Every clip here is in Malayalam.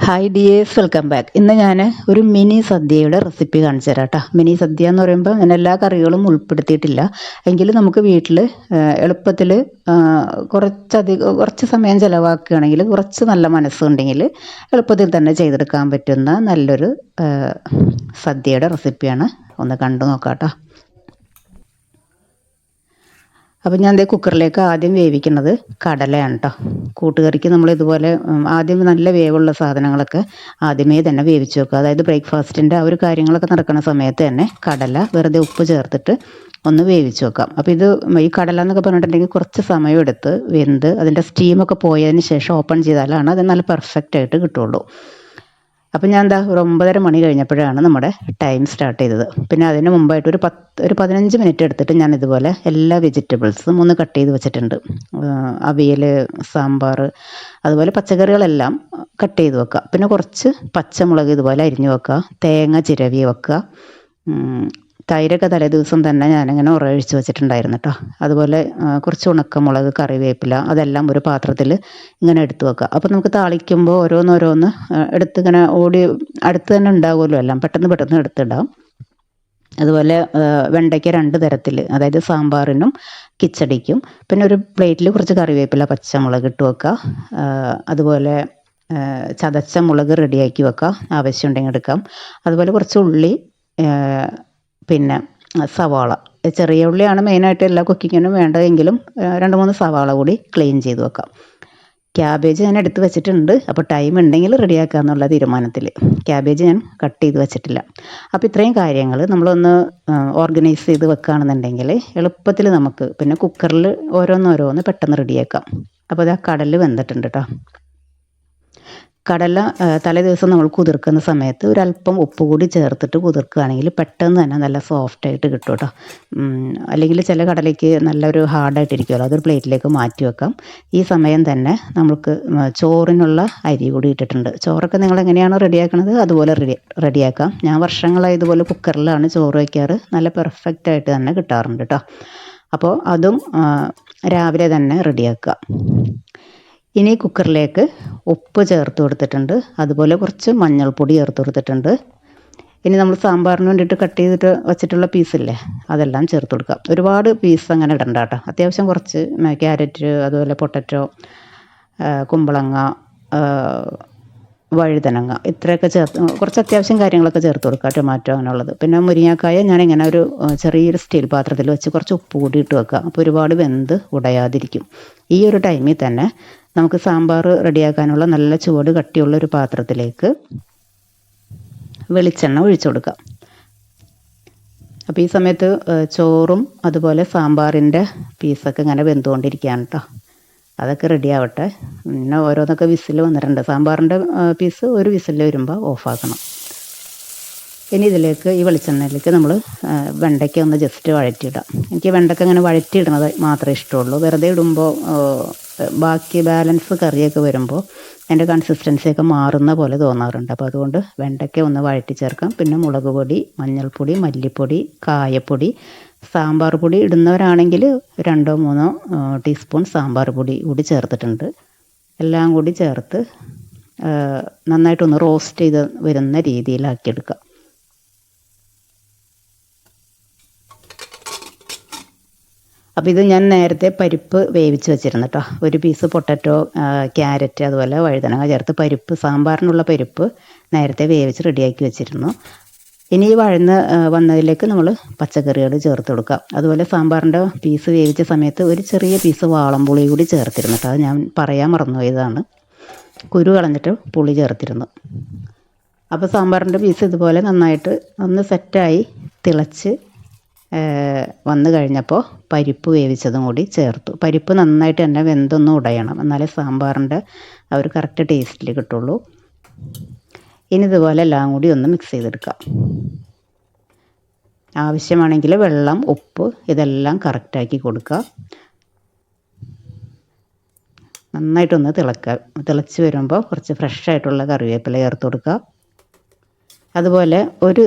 Hi dears, welcome back. ഇന്ന് ഞാൻ ഒരു മിനി സദ്യയുടെ റെസിപ്പി കാണിച്ചു തരാം കേട്ടോ. മിനി സദ്യ എന്ന് പറയുമ്പോൾ ഞാൻ എല്ലാ കറികളും ഉൾപ്പെടുത്തിയിട്ടില്ല. എങ്കിലും നമുക്ക് വീട്ടിൽ എളുപ്പത്തിൽ കുറച്ച് സമയം ചിലവാക്കുകയാണെങ്കിൽ, കുറച്ച് നല്ല മനസ്സുണ്ടെങ്കിൽ എളുപ്പത്തിൽ തന്നെ ചെയ്തെടുക്കാൻ പറ്റുന്ന നല്ലൊരു സദ്യയുടെ റെസിപ്പിയാണ്. ഒന്ന് കണ്ടു നോക്കാം കേട്ടോ. അപ്പം ഞാൻ കുക്കറിലേക്ക് ആദ്യം വേവിക്കുന്നത് കടലയാണ് കേട്ടോ. കൂട്ടുകറിക്ക് നമ്മൾ ഇതുപോലെ ആദ്യം നല്ല വേവുള്ള സാധനങ്ങളൊക്കെ ആദ്യമേ തന്നെ വേവിച്ച് വെക്കുക. അതായത് ബ്രേക്ക്ഫാസ്റ്റിൻ്റെ ആ ഒരു കാര്യങ്ങളൊക്കെ നടക്കുന്ന സമയത്ത് തന്നെ കടല വെറുതെ ഉപ്പ് ചേർത്തിട്ട് ഒന്ന് വേവിച്ച് വെക്കാം. അപ്പോൾ ഈ കടല എന്നൊക്കെ പറഞ്ഞിട്ടുണ്ടെങ്കിൽ കുറച്ച് സമയം എടുത്ത് വെന്ത് അതിൻ്റെ സ്റ്റീമൊക്കെ പോയതിന് ശേഷം ഓപ്പൺ ചെയ്താലാണ് അത് നല്ല പെർഫെക്റ്റ് ആയിട്ട് കിട്ടുള്ളൂ. അപ്പം ഞാൻ ഒരു 9:30 മണി കഴിഞ്ഞപ്പോഴാണ് നമ്മുടെ ടൈം സ്റ്റാർട്ട് ചെയ്തത്. പിന്നെ അതിന് മുമ്പായിട്ട് ഒരു 15 മിനിറ്റ് എടുത്തിട്ട് ഞാൻ ഇതുപോലെ എല്ലാ വെജിറ്റബിൾസും ഒന്ന് കട്ട് ചെയ്ത് വെച്ചിട്ടുണ്ട്. അവിയൽ, സാമ്പാർ, അതുപോലെ പച്ചക്കറികളെല്ലാം കട്ട് ചെയ്ത് വെക്കുക. പിന്നെ കുറച്ച് പച്ചമുളക് ഇതുപോലെ അരിഞ്ഞു വെക്കുക, തേങ്ങ ചിരവി വെക്കുക. തൈരൊക്കെ തലേ ദിവസം തന്നെ ഞാനിങ്ങനെ ഉറഴിച്ച് വെച്ചിട്ടുണ്ടായിരുന്നു കേട്ടോ. അതുപോലെ കുറച്ച് ഉണക്കമുളക്, കറിവേപ്പില, അതെല്ലാം ഒരു പാത്രത്തിൽ ഇങ്ങനെ എടുത്ത് വെക്കുക. അപ്പോൾ നമുക്ക് താളിക്കുമ്പോൾ ഓരോന്നോരോന്ന് എടുത്ത് ഇങ്ങനെ അടുത്ത് തന്നെ ഉണ്ടാകുമല്ലോ, എല്ലാം പെട്ടെന്ന് എടുത്തിടാം. അതുപോലെ വെണ്ടയ്ക്ക 2 തരത്തിൽ, അതായത് സാമ്പാറിനും കിച്ചടിക്കും. പിന്നെ ഒരു പ്ലേറ്റിൽ കുറച്ച് കറിവേപ്പില, പച്ചമുളക് ഇട്ട് വെക്കുക. അതുപോലെ ചതച്ച മുളക് റെഡിയാക്കി വെക്കുക, ആവശ്യമുണ്ടെങ്കിൽ എടുക്കാം. അതുപോലെ കുറച്ച് ഉള്ളി, പിന്നെ സവാള, ചെറിയ ഉള്ളിയാണ് മെയിനായിട്ട് എല്ലാ കുക്കിങ്ങിനും വേണ്ടതെങ്കിലും 2-3 സവാള കൂടി ക്ലീൻ ചെയ്ത് വെക്കാം. ക്യാബേജ് ഞാൻ എടുത്ത് വെച്ചിട്ടുണ്ട്. അപ്പോൾ ടൈം ഉണ്ടെങ്കിൽ റെഡിയാക്കുക എന്നുള്ള തീരുമാനത്തിൽ ക്യാബേജ് ഞാൻ കട്ട് ചെയ്ത് വെച്ചിട്ടില്ല. അപ്പോൾ ഇത്രയും കാര്യങ്ങൾ നമ്മളൊന്ന് ഓർഗനൈസ് ചെയ്ത് വെക്കുകയാണെന്നുണ്ടെങ്കിൽ എളുപ്പത്തിൽ നമുക്ക് പിന്നെ കുക്കറിൽ ഓരോന്നോരോന്ന് പെട്ടെന്ന് റെഡിയാക്കാം. അപ്പോൾ അത് ആ കടൽ വെന്തിട്ടുണ്ട് കേട്ടോ. കടല തലേ ദിവസം നമ്മൾ കുതിർക്കുന്ന സമയത്ത് ഒരല്പം ഉപ്പ് കൂടി ചേർത്തിട്ട് കുതിർക്കുകയാണെങ്കിൽ പെട്ടെന്ന് തന്നെ നല്ല സോഫ്റ്റായിട്ട് കിട്ടും കേട്ടോ. അല്ലെങ്കിൽ ചില കടലയ്ക്ക് നല്ലൊരു ഹാർഡായിട്ടിരിക്കുമല്ലോ, അതൊരു പ്ലേറ്റിലേക്ക് മാറ്റി വെക്കാം. ഈ സമയം തന്നെ നമുക്ക് ചോറിനുള്ള അരി കൂടി ഇട്ടിട്ടുണ്ട്. ചോറൊക്കെ നിങ്ങൾ എങ്ങനെയാണോ റെഡിയാക്കണത് അതുപോലെ റെഡിയാക്കാം. ഞാൻ വർഷങ്ങളായി ഇതുപോലെ കുക്കറിലാണ് ചോറ് വയ്ക്കാറ്. നല്ല പെർഫെക്റ്റായിട്ട് തന്നെ കിട്ടാറുണ്ട് കേട്ടോ. അപ്പോൾ അതും രാവിലെ തന്നെ റെഡിയാക്കുക. ഇനി കുക്കറിലേക്ക് ഉപ്പ് ചേർത്ത് കൊടുത്തിട്ടുണ്ട്. അതുപോലെ കുറച്ച് മഞ്ഞൾപ്പൊടി ചേർത്ത് കൊടുത്തിട്ടുണ്ട്. ഇനി നമ്മൾ സാമ്പാറിന് വേണ്ടിയിട്ട് കട്ട് ചെയ്തിട്ട് വെച്ചിട്ടുള്ള പീസില്ലേ, അതെല്ലാം ചേർത്ത് കൊടുക്കാം. ഒരുപാട് പീസ് അങ്ങനെ ഇടണ്ട കേട്ടോ. അത്യാവശ്യം കുറച്ച് ക്യാരറ്റ്, അതുപോലെ പൊട്ടറ്റോ, കുമ്പളങ്ങ, വഴുതനങ്ങ, ഇത്രയൊക്കെ കുറച്ച് അത്യാവശ്യം കാര്യങ്ങളൊക്കെ ചേർത്ത് കൊടുക്കുക. ടൊമാറ്റോ അങ്ങനെയുള്ളത്. പിന്നെ മുരിങ്ങക്കായ ഞാനിങ്ങനെ ഒരു ചെറിയൊരു സ്റ്റീൽ പാത്രത്തിൽ വെച്ച് കുറച്ച് ഉപ്പ് കൂടി ഇട്ട് വെക്കുക. അപ്പോൾ ഒരുപാട് വെന്ത് ഉടയാതിരിക്കും. ഈ ഒരു ടൈമിൽ തന്നെ നമുക്ക് സാമ്പാർ റെഡിയാക്കാനുള്ള നല്ല ചുവട് കട്ടിയുള്ള ഒരു പാത്രത്തിലേക്ക് വെളിച്ചെണ്ണ ഒഴിച്ചു കൊടുക്കാം. അപ്പോൾ ഈ സമയത്ത് ചോറും അതുപോലെ സാമ്പാറിൻ്റെ പീസൊക്കെ ഇങ്ങനെ വെന്തുകൊണ്ടിരിക്കുകയാണ് കേട്ടോ. അതൊക്കെ റെഡി ആവട്ടെ. പിന്നെ ഓരോന്നൊക്കെ വിസിൽ വന്നിട്ടുണ്ട്. സാമ്പാറിൻ്റെ പീസ് ഒരു വിസിൽ വരുമ്പോൾ ഓഫാക്കണം. ഇനി ഇതിലേക്ക് ഈ വെളിച്ചെണ്ണയിലേക്ക് നമ്മൾ വെണ്ടയ്ക്ക ഒന്ന് ജസ്റ്റ് വഴറ്റിയിടാം. എനിക്ക് വെണ്ടയ്ക്ക അങ്ങനെ വഴറ്റിയിടുന്നത് മാത്രമേ ഇഷ്ടമുള്ളൂ. വെറുതെ ഇടുമ്പോൾ ബാക്കി ബാലൻസ് കറിയൊക്കെ വരുമ്പോൾ അതിൻ്റെ കൺസിസ്റ്റൻസിയൊക്കെ മാറുന്ന പോലെ തോന്നാറുണ്ട്. അപ്പോൾ അതുകൊണ്ട് വെണ്ടയ്ക്ക ഒന്ന് വഴറ്റി ചേർക്കാം. പിന്നെ മുളക് പൊടി, മഞ്ഞൾപ്പൊടി, മല്ലിപ്പൊടി, കായപ്പൊടി, സാമ്പാർ പൊടി ഇടുന്നവരാണെങ്കിൽ 2-3 ടീസ്പൂൺ സാമ്പാർ പൊടി കൂടി ചേർത്തിട്ടുണ്ട്. എല്ലാം കൂടി ചേർത്ത് നന്നായിട്ടൊന്ന് റോസ്റ്റ് ചെയ്ത് വരുന്ന രീതിയിലാക്കിയെടുക്കുക. അപ്പോൾ ഇത് ഞാൻ നേരത്തെ പരിപ്പ് വേവിച്ച് വെച്ചിരുന്നു കേട്ടോ. ഒരു പീസ് പൊട്ടറ്റോ, ക്യാരറ്റ്, അതുപോലെ വഴുതനങ്ങ ചേർത്ത് പരിപ്പ്, സാമ്പാറിനുള്ള പരിപ്പ് നേരത്തെ വേവിച്ച് റെഡിയാക്കി വെച്ചിരുന്നു. ഇനി ഈ വന്നതിലേക്ക് നമ്മൾ പച്ചക്കറികൾ ചേർത്ത് കൊടുക്കാം. അതുപോലെ സാമ്പാറിൻ്റെ പീസ് വേവിച്ച സമയത്ത് ഒരു ചെറിയ പീസ് വാളംപുളി കൂടി ചേർത്തിരുന്നു കേട്ടോ. അത് ഞാൻ പറയാൻ മറന്നുപോയതാണ്. കുരു കളഞ്ഞിട്ട് പുളി ചേർത്തിരുന്നു. അപ്പോൾ സാമ്പാറിൻ്റെ പീസ് ഇതുപോലെ നന്നായിട്ട് ഒന്ന് സെറ്റായി തിളച്ച് വന്നു കഴിഞ്ഞപ്പോൾ പരിപ്പ് വേവിച്ചതും കൂടി ചേർത്തു. പരിപ്പ് നന്നായിട്ട് തന്നെ വെന്തൊന്ന് ഉടയണം, എന്നാലേ സാമ്പാറിൻ്റെ ആ ഒരു കറക്റ്റ് ടേസ്റ്റിൽ കിട്ടുള്ളൂ. ഇനി ഇതുപോലെ എല്ലാം കൂടി ഒന്ന് മിക്സ് ചെയ്തെടുക്കാം. ആവശ്യമാണെങ്കിൽ വെള്ളം, ഉപ്പ് ഇതെല്ലാം കറക്റ്റാക്കി കൊടുക്കുക. നന്നായിട്ടൊന്ന് തിളച്ച് വരുമ്പോൾ കുറച്ച് ഫ്രഷായിട്ടുള്ള കറിവേപ്പില ചേർത്ത് കൊടുക്കുക. അതുപോലെ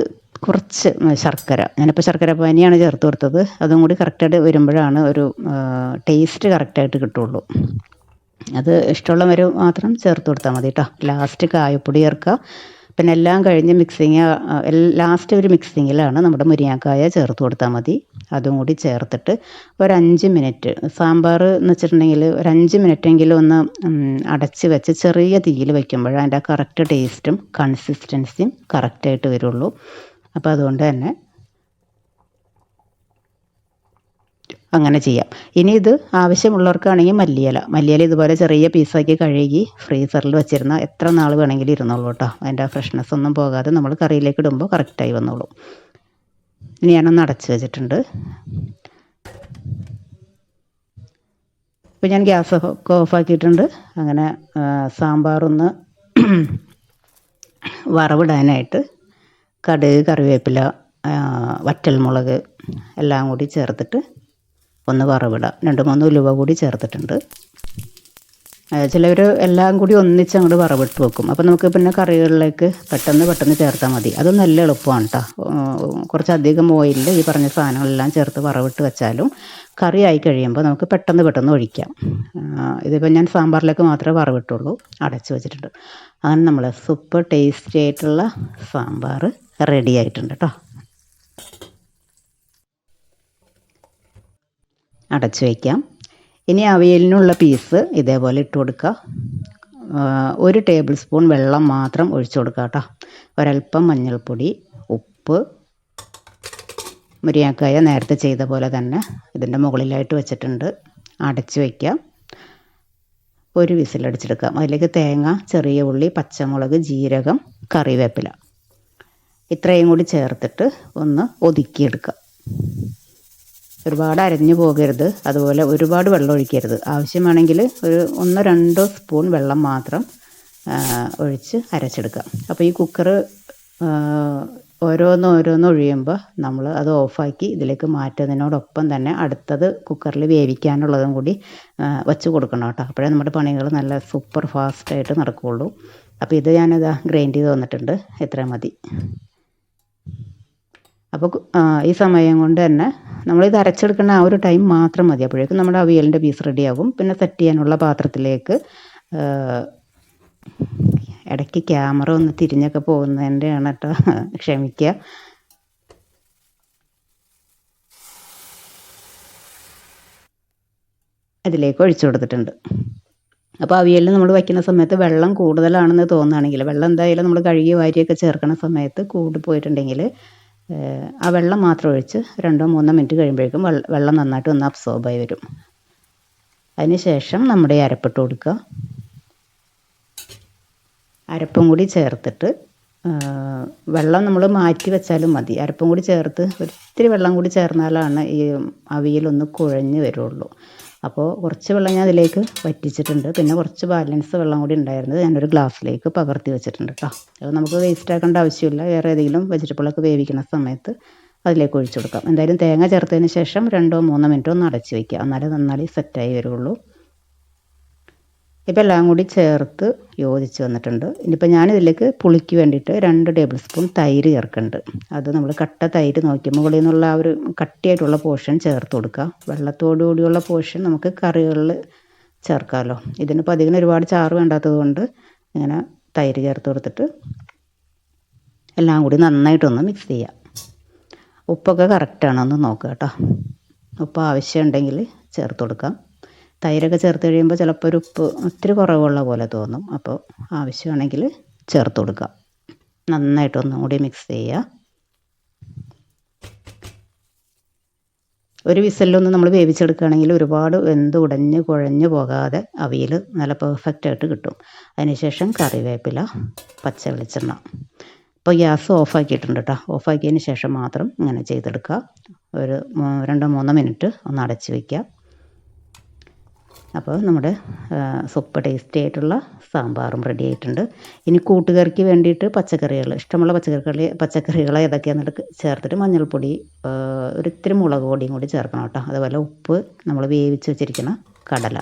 കുറച്ച് ശർക്കര, ഞാനിപ്പോൾ ശർക്കര പാനിയാണ് ചേർത്ത് കൊടുത്തത്. അതും കൂടി കറക്റ്റായിട്ട് വരുമ്പോഴാണ് ഒരു ടേസ്റ്റ് കറക്റ്റായിട്ട് കിട്ടുള്ളൂ. അത് ഇഷ്ടമുള്ളവർ മാത്രം ചേർത്ത് കൊടുത്താൽ മതി കേട്ടോ. ലാസ്റ്റ് കായപ്പൊടി ചേർക്കുക. പിന്നെ എല്ലാം കഴിഞ്ഞ് മിക്സിങ് ലാസ്റ്റ് ഒരു മിക്സിങ്ങിലാണ് നമ്മുടെ മുരിങ്ങാക്കായ ചേർത്ത് കൊടുത്താൽ മതി. അതും കൂടി ചേർത്തിട്ട് ഒരു 5 മിനിറ്റ്, സാമ്പാർ എന്ന് വെച്ചിട്ടുണ്ടെങ്കിൽ ഒരു 5 മിനിറ്റെങ്കിലും ഒന്ന് അടച്ച് വെച്ച് ചെറിയ തീയിൽ വയ്ക്കുമ്പോൾ അതിൻ്റെ കറക്റ്റ് ടേസ്റ്റും കൺസിസ്റ്റൻസിയും കറക്റ്റായിട്ട് വരുള്ളൂ. അപ്പോൾ അതുകൊണ്ട് തന്നെ അങ്ങനെ ചെയ്യാം. ഇനി ഇത് ആവശ്യമുള്ളവർക്കാണെങ്കിൽ മല്ലിയില ഇതുപോലെ ചെറിയ പീസാക്കി കഴുകി ഫ്രീസറിൽ വെച്ചിരുന്ന എത്ര നാൾ വേണമെങ്കിലും ഇരുന്നോളൂ കേട്ടോ. അതിൻ്റെ ഫ്രഷ്നെസ് ഒന്നും പോകാതെ നമ്മൾ കറിയിലേക്ക് ഇടുമ്പോൾ കറക്റ്റായി വന്നോളൂ. ഇനി ഞാനൊന്ന് അടച്ച് വെച്ചിട്ടുണ്ട്. ഇപ്പോൾ ഞാൻ ഗ്യാസ് ഒക്കെ ഓഫാക്കിയിട്ടുണ്ട്. അങ്ങനെ സാമ്പാറൊന്ന് വറവിടാനായിട്ട് കടുക്, കറിവേപ്പില, വറ്റൽമുളക് എല്ലാം കൂടി ചേർത്തിട്ട് ഒന്ന് വറവിടാം. 2-3 ഉലുവ കൂടി ചേർത്തിട്ടുണ്ട്. ചിലവർ എല്ലാം കൂടി ഒന്നിച്ച് അങ്ങോട്ട് വറവിട്ട് വെക്കും. അപ്പോൾ നമുക്ക് പിന്നെ കറികളിലേക്ക് പെട്ടെന്ന് ചേർത്താൽ മതി. അത് നല്ല എളുപ്പമാണ് കേട്ടോ. കുറച്ചധികം ഓയിലിൽ ഈ പറഞ്ഞ സാധനങ്ങളെല്ലാം ചേർത്ത് വറവിട്ട് വെച്ചാലും കറി ആയി കഴിയുമ്പോൾ നമുക്ക് പെട്ടെന്ന് ഒഴിക്കാം. ഇതിപ്പോൾ ഞാൻ സാമ്പാറിലേക്ക് മാത്രമേ വറവിട്ടുള്ളൂ. അടച്ച് വെച്ചിട്ടുണ്ട്. അങ്ങനെ നമ്മൾ സൂപ്പർ ടേസ്റ്റി ആയിട്ടുള്ള സാമ്പാർ റെഡി ആയിട്ടുണ്ട് കേട്ടോ. അടച്ചു വയ്ക്കാം. ഇനി അവിയലിനുള്ള പീസ് ഇതേപോലെ ഇട്ട് കൊടുക്കുക. 1 ടേബിൾ സ്പൂൺ വെള്ളം മാത്രം ഒഴിച്ചു കൊടുക്കുക കേട്ടോ. ഒരൽപ്പം മഞ്ഞൾപ്പൊടി, ഉപ്പ്, മുരിങ്ങക്കായ നേരത്തെ ചെയ്ത പോലെ തന്നെ ഇതിൻ്റെ മുകളിലായിട്ട് വെച്ചിട്ടുണ്ട്. അടച്ചു വയ്ക്കാം. 1 വിസിലടിച്ചെടുക്കാം. അതിലേക്ക് തേങ്ങ, ചെറിയ ഉള്ളി, പച്ചമുളക്, ജീരകം, കറിവേപ്പില ഇത്രയും കൂടി ചേർത്തിട്ട് ഒന്ന് ഒതുക്കിയെടുക്കുക. ഒരുപാട് അരഞ്ഞു പോകരുത്, അതുപോലെ ഒരുപാട് വെള്ളം ഒഴിക്കരുത്. ആവശ്യമാണെങ്കിൽ ഒരു 1-2 സ്പൂൺ വെള്ളം മാത്രം ഒഴിച്ച് അരച്ചെടുക്കുക. അപ്പോൾ ഈ കുക്കർ ഓരോന്ന് ഒഴിയുമ്പോൾ നമ്മൾ അത് ഓഫാക്കി ഇതിലേക്ക് മാറ്റുന്നതിനോടൊപ്പം തന്നെ അടുത്തത് കുക്കറിൽ വേവിക്കാനുള്ളതും കൂടി വച്ച് കൊടുക്കണം കേട്ടോ. അപ്പോഴേ നമ്മുടെ പണികൾ നല്ല സൂപ്പർ ഫാസ്റ്റായിട്ട് നടക്കുകയുള്ളൂ. അപ്പോൾ ഇത് ഞാനിതാ ഗ്രൈൻഡ് ചെയ്ത് വന്നിട്ടുണ്ട്. ഇത്ര മതി. അപ്പോൾ ഈ സമയം കൊണ്ട് തന്നെ നമ്മളിത് അരച്ചെടുക്കുന്ന ആ ഒരു ടൈം മാത്രം മതി. അപ്പോഴേക്കും നമ്മുടെ അവിയലിൻ്റെ പീസ് റെഡിയാകും. പിന്നെ സെറ്റ് ചെയ്യാനുള്ള പാത്രത്തിലേക്ക് ഇടയ്ക്ക് ക്യാമറ ഒന്ന് തിരിഞ്ഞൊക്കെ പോകുന്നതിൻ്റെയാണ് കേട്ടോ, ക്ഷമിക്കുക. അതിലേക്ക് ഒഴിച്ചു കൊടുത്തിട്ടുണ്ട്. അപ്പോൾ അവിയലിൽ നമ്മൾ വയ്ക്കുന്ന സമയത്ത് വെള്ളം കൂടുതലാണെന്ന് തോന്നുകയാണെങ്കിൽ, വെള്ളം എന്തായാലും നമ്മൾ കഴുകി വാരിയൊക്കെ ചേർക്കുന്ന സമയത്ത് കൂടി പോയിട്ടുണ്ടെങ്കിൽ ആ വെള്ളം മാത്രം ഒഴിച്ച് 2-3 മിനിറ്റ് കഴിയുമ്പോഴേക്കും വെള്ളം നന്നായിട്ട് ഒന്ന് അബ്സോർബായി വരും. അതിന് ശേഷം നമ്മുടെ അരപ്പിട്ട് കൊടുക്കുക. അരപ്പും കൂടി ചേർത്തിട്ട് വെള്ളം നമ്മൾ മാറ്റി വെച്ചാലും മതി. അരപ്പും കൂടി ചേർത്ത് ഒരിത്തിരി വെള്ളം കൂടി ചേർന്നാലാണ് ഈ അവിയലൊന്ന് കുഴഞ്ഞ് വരുള്ളൂ. അപ്പോൾ കുറച്ച് വെള്ളം ഞാൻ അതിലേക്ക് വറ്റിച്ചിട്ടുണ്ട്. പിന്നെ കുറച്ച് ബാലൻസ് വെള്ളം കൂടി ഉണ്ടായിരുന്നത് ഞാനൊരു ഗ്ലാസ്സിലേക്ക് പകർത്തി വെച്ചിട്ടുണ്ട് കേട്ടോ. അത് നമുക്ക് വേസ്റ്റ് ആക്കേണ്ട ആവശ്യമില്ല. വേറെ ഏതെങ്കിലും വെജിറ്റബിളൊക്കെ വേവിക്കുന്ന സമയത്ത് അതിലേക്ക് ഒഴിച്ചു കൊടുക്കാം. എന്തായാലും തേങ്ങ ചേർത്തതിന് ശേഷം 2-3 മിനിറ്റ് ഒന്ന് അടച്ച് വയ്ക്കുക. എന്നാലേ നന്നായി സെറ്റായി വരുള്ളൂ. ഇപ്പോൾ എല്ലാം കൂടി ചേർത്ത് യോജിച്ച് വന്നിട്ടുണ്ട്. ഇനിയിപ്പോൾ ഞാനിതിലേക്ക് പുളിക്ക് വേണ്ടിയിട്ട് 2 ടേബിൾ സ്പൂൺ തൈര് ചേർക്കുന്നുണ്ട്. അത് നമ്മൾ കട്ട തൈര് നോക്കി മുകളിൽ നിന്നുള്ള ആ ഒരു കട്ടിയായിട്ടുള്ള പോർഷൻ ചേർത്ത് കൊടുക്കുക. വെള്ളത്തോടു കൂടിയുള്ള പോർഷൻ നമുക്ക് കറികളിൽ ചേർക്കാമല്ലോ. ഇതിനിപ്പോൾ അധികം ഒരുപാട് ചാറ് വേണ്ടാത്തത് കൊണ്ട് ഇങ്ങനെ തൈര് ചേർത്ത് കൊടുത്തിട്ട് എല്ലാം കൂടി നന്നായിട്ടൊന്ന് മിക്സ് ചെയ്യുക. ഉപ്പൊക്കെ കറക്റ്റാണോ എന്ന് നോക്കുക കേട്ടോ. ഉപ്പ് ആവശ്യമുണ്ടെങ്കിൽ ചേർത്ത് കൊടുക്കാം. തൈരൊക്കെ ചേർത്ത് കഴിയുമ്പോൾ ചിലപ്പോൾ ഒരു ഉപ്പ് ഒത്തിരി കുറവുള്ള പോലെ തോന്നും. അപ്പോൾ ആവശ്യമാണെങ്കിൽ ചേർത്ത് കൊടുക്കുക. നന്നായിട്ടൊന്നും കൂടി മിക്സ് ചെയ്യുക. ഒരു വിസലിലൊന്നും നമ്മൾ വേവിച്ചെടുക്കുകയാണെങ്കിൽ ഒരുപാട് വെന്ത് ഉടഞ്ഞ് കുഴഞ്ഞ് പോകാതെ അവിയൽ നല്ല പെർഫെക്റ്റായിട്ട് കിട്ടും. അതിനുശേഷം കറിവേപ്പില, പച്ച വെളിച്ചെണ്ണ. ഇപ്പോൾ ഗ്യാസ് ഓഫാക്കിയിട്ടുണ്ട് കേട്ടോ. ഓഫാക്കിയതിന് ശേഷം മാത്രം ഇങ്ങനെ ചെയ്തെടുക്കുക. ഒരു 2-3 മിനിറ്റ് ഒന്ന് അടച്ച് വയ്ക്കുക. അപ്പോൾ നമ്മുടെ സൂപ്പർ ടേസ്റ്റി ആയിട്ടുള്ള സാമ്പാറും റെഡി ആയിട്ടുണ്ട്. ഇനി കൂട്ടുകറിക്ക് വേണ്ടിയിട്ട് പച്ചക്കറികൾ, ഇഷ്ടമുള്ള പച്ചക്കറികൾ ഏതൊക്കെയാണെന്നിട്ട് ചേർത്തിട്ട് മഞ്ഞൾപ്പൊടി, ഒരിത്തിരി മുളക് പൊടിയും കൂടി ചേർക്കണം കേട്ടോ. അതുപോലെ ഉപ്പ്, നമ്മൾ വേവിച്ച് വെച്ചിരിക്കുന്ന കടല,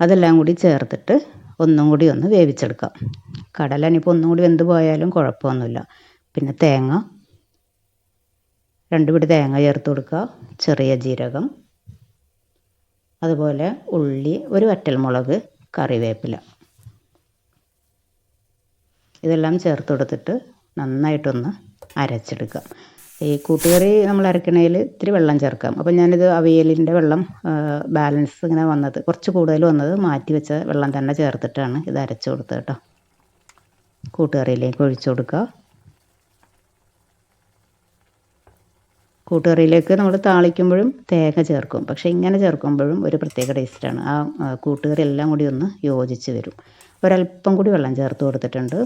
അതെല്ലാം കൂടി ചേർത്തിട്ട് ഒന്നും കൂടി ഒന്ന് വേവിച്ചെടുക്കാം. കടല ഇനിയിപ്പോൾ ഒന്നും കൂടി വെന്ത് പോയാലും കുഴപ്പമൊന്നുമില്ല. പിന്നെ തേങ്ങ, 2 പിടി തേങ്ങ ചേർത്ത് കൊടുക്കുക. ചെറിയ ജീരകം, അതുപോലെ ഉള്ളി, ഒരു വറ്റൽമുളക്, കറിവേപ്പില, ഇതെല്ലാം ചേർത്ത് കൊടുത്തിട്ട് നന്നായിട്ടൊന്ന് അരച്ചെടുക്കാം. ഈ കൂട്ടുകറി നമ്മൾ അരക്കണതിൽ ഇത്തിരി വെള്ളം ചേർക്കാം. അപ്പം ഞാനിത് അവിയലിൻ്റെ വെള്ളം ബാലൻസ് ഇങ്ങനെ വന്നത് കുറച്ച് കൂടുതൽ വന്നത് മാറ്റി വെച്ച വെള്ളം തന്നെ ചേർത്തിട്ടാണ് ഇത് അരച്ച് കൊടുത്തത് കേട്ടോ. കൂട്ടുകറിയിലേക്ക് ഒഴിച്ചു കൊടുക്കുക. കൂട്ടുകറിയിലേക്ക് നമ്മൾ താളിക്കുമ്പോഴും തേങ്ങ ചേർക്കും, പക്ഷേ ഇങ്ങനെ ചേർക്കുമ്പോഴും ഒരു പ്രത്യേക ടേസ്റ്റാണ്. ആ കൂട്ടുകറി എല്ലാം കൂടി ഒന്ന് യോജിച്ച് വരും. ഒരല്പം കൂടി വെള്ളം ചേർത്ത് കൊടുത്തിട്ടുണ്ട്.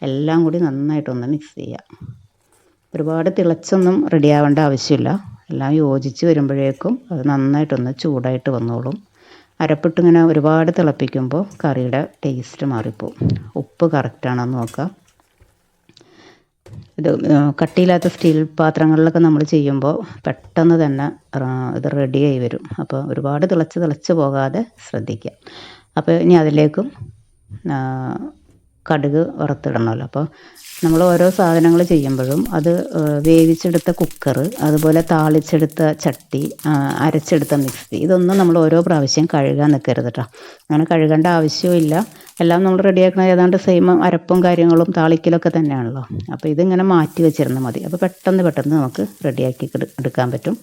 എല്ലാം കൂടി നന്നായിട്ടൊന്ന് മിക്സ് ചെയ്യുക. ഒരുപാട് തിളച്ചൊന്നും റെഡിയാവേണ്ട ആവശ്യമില്ല. എല്ലാം യോജിച്ച് വരുമ്പോഴേക്കും അത് നന്നായിട്ടൊന്ന് ചൂടായിട്ട് വന്നോളും. അരപ്പിട്ടിങ്ങനെ ഒരുപാട് തിളപ്പിക്കുമ്പോൾ കറിയുടെ ടേസ്റ്റ് മാറിപ്പോവും. ഉപ്പ് കറക്റ്റാണെന്ന് നോക്കുക. ഇത് കട്ടിയില്ലാത്ത സ്റ്റീൽ പാത്രങ്ങളിലൊക്കെ നമ്മൾ ചെയ്യുമ്പോൾ പെട്ടെന്ന് തന്നെ ഇത് റെഡിയായി വരും. അപ്പോൾ ഒരുപാട് തിളച്ച് പോകാതെ ശ്രദ്ധിക്കുക. അപ്പോൾ ഇനി അതിലേക്കും കടുക് വറുത്തിടണമല്ലോ. അപ്പോൾ നമ്മൾ ഓരോ സാധനങ്ങൾ ചെയ്യുമ്പോഴും അത് വേവിച്ചെടുത്ത കുക്കർ, അതുപോലെ താളിച്ചെടുത്ത ചട്ടി, അരച്ചെടുത്ത മിക്സി, ഇതൊന്നും നമ്മൾ ഓരോ പ്രാവശ്യം കഴുകാൻ നിൽക്കരുത് കേട്ടോ. അങ്ങനെ കഴുകേണ്ട ആവശ്യമില്ല. എല്ലാം നമ്മൾ റെഡിയാക്കണത് ഏതാണ്ട് സെയിം അരപ്പും കാര്യങ്ങളും താളിക്കലൊക്കെ തന്നെയാണല്ലോ. അപ്പോൾ ഇതിങ്ങനെ മാറ്റി വെച്ചിരുന്നാൽ മതി. അപ്പോൾ പെട്ടെന്ന് നമുക്ക് റെഡിയാക്കി എടുക്കാൻ പറ്റും.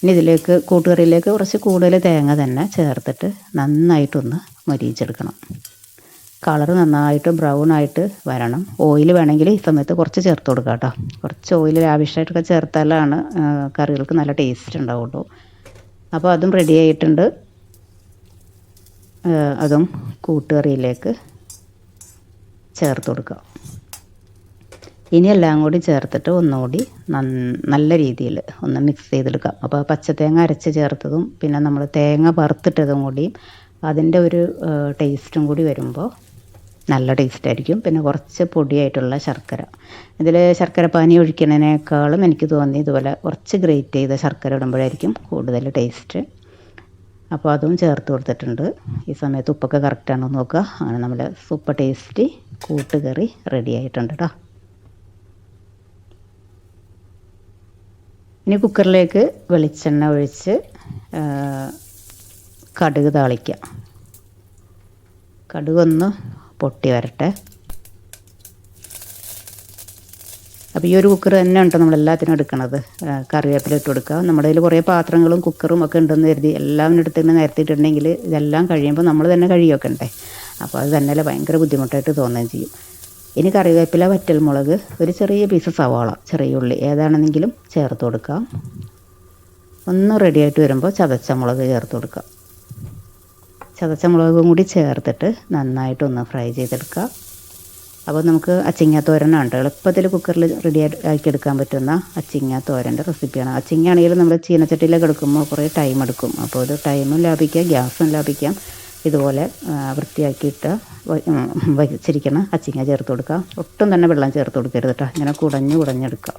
ഇനി ഇതിലേക്ക് കൂട്ടുകറിയിലേക്ക് കുറച്ച് കൂടുതൽ തേങ്ങ തന്നെ ചേർത്തിട്ട് നന്നായിട്ടൊന്ന് മൊരിയിച്ചെടുക്കണം. കളർ നന്നായിട്ട് ബ്രൗൺ ആയിട്ട് വരണം. ഓയിൽ വേണമെങ്കിൽ ഈ സമയത്ത് കുറച്ച് ചേർത്ത് കൊടുക്കാം കേട്ടോ. കുറച്ച് ഓയിൽ ലാവിഷായിട്ടൊക്കെ ചേർത്താലാണ് കറികൾക്ക് നല്ല ടേസ്റ്റ് ഉണ്ടാവുള്ളൂ. അപ്പോൾ അതും റെഡി ആയിട്ടുണ്ട്. അതും കൂട്ടുകറിയിലേക്ക് ചേർത്ത് കൊടുക്കുക. ഇനി എല്ലാം കൂടി ചേർത്തിട്ട് ഒന്നുകൂടി നല്ല രീതിയിൽ ഒന്ന് മിക്സ് ചെയ്തെടുക്കാം. അപ്പോൾ പച്ചത്തേങ്ങ അരച്ച് ചേർത്തതും പിന്നെ നമ്മൾ തേങ്ങ വറുത്തിട്ടതും കൂടിയും അതിൻ്റെ ഒരു ടേസ്റ്റും കൂടി വരുമ്പോൾ നല്ല ടേസ്റ്റായിരിക്കും. പിന്നെ കുറച്ച് പൊടിയായിട്ടുള്ള ശർക്കര, ഇതിൽ ശർക്കര പാനി ഒഴിക്കുന്നതിനേക്കാളും എനിക്ക് തോന്നി ഇതുപോലെ കുറച്ച് ഗ്രേറ്റ് ചെയ്ത ശർക്കര ഇടുമ്പോഴായിരിക്കും കൂടുതൽ ടേസ്റ്റ്. അപ്പോൾ അതും ചേർത്ത് കൊടുത്തിട്ടുണ്ട്. ഈ സമയത്ത് ഉപ്പൊക്കെ കറക്റ്റാണോ നോക്കുക. അങ്ങനെ നമ്മൾ സൂപ്പർ ടേസ്റ്റി കൂട്ടുകറി റെഡി ആയിട്ടുണ്ട് കേട്ടോ. ഇനി കുക്കറിലേക്ക് വെളിച്ചെണ്ണ ഒഴിച്ച് കടുക് താളിക്കുക. കടുകൊന്ന് പൊട്ടി വരട്ടെ. അപ്പോൾ ഈ ഒരു കുക്കർ തന്നെ ഉണ്ടോ നമ്മളെല്ലാത്തിനും എടുക്കണത്. കറിവേപ്പില ഇട്ട് കൊടുക്കുക. നമ്മുടെ കയ്യിൽ കുറേ പാത്രങ്ങളും കുക്കറും ഒക്കെ ഉണ്ടെന്ന് കരുതി എല്ലാം എടുത്തിട്ട് നിരത്തിയിട്ടുണ്ടെങ്കിൽ ഇതെല്ലാം കഴിയുമ്പോൾ നമ്മൾ തന്നെ കഴിയൊക്കെ ഉണ്ടേ. അപ്പോൾ അത് തന്നെ ഭയങ്കര ബുദ്ധിമുട്ടായിട്ട് തോന്നുകയും ചെയ്യും. ഇനി കറിവേപ്പില, വറ്റൽമുളക്, ഒരു ചെറിയ പീസ് സവാള, ചെറിയ ഉള്ളി ഏതാണെന്നെങ്കിലും ചേർത്ത് കൊടുക്കാം. ഒന്ന് റെഡിയായിട്ട് വരുമ്പോൾ ചതച്ച മുളക് ചേർത്ത് കൊടുക്കുക. ചതച്ച മുളകും കൂടി ചേർത്തിട്ട് നന്നായിട്ടൊന്ന് ഫ്രൈ ചെയ്തെടുക്കുക. അപ്പോൾ നമുക്ക് അച്ചിങ്ങ തോരനാണ് എളുപ്പത്തിൽ കുക്കറിൽ ആക്കി എടുക്കാൻ പറ്റുന്ന അച്ചിങ്ങ തോരൻ്റെ റെസിപ്പിയാണ്. അച്ചിങ്ങ ആണെങ്കിലും നമ്മൾ ചീനച്ചട്ടിയിലൊക്കെ എടുക്കുമ്പോൾ കുറേ ടൈം എടുക്കും. അപ്പോൾ ഇത് ടൈമും ലാഭിക്കാം, ഗ്യാസും ലാഭിക്കാം. ഇതുപോലെ വൃത്തിയാക്കിയിട്ട് വച്ചിരിക്കുന്ന അച്ചിങ്ങ ചേർത്ത് കൊടുക്കുക. ഒട്ടും തന്നെ വെള്ളം ചേർത്ത് കൊടുക്കരുത് കേട്ടോ. ഇങ്ങനെ കുടഞ്ഞെടുക്കുക.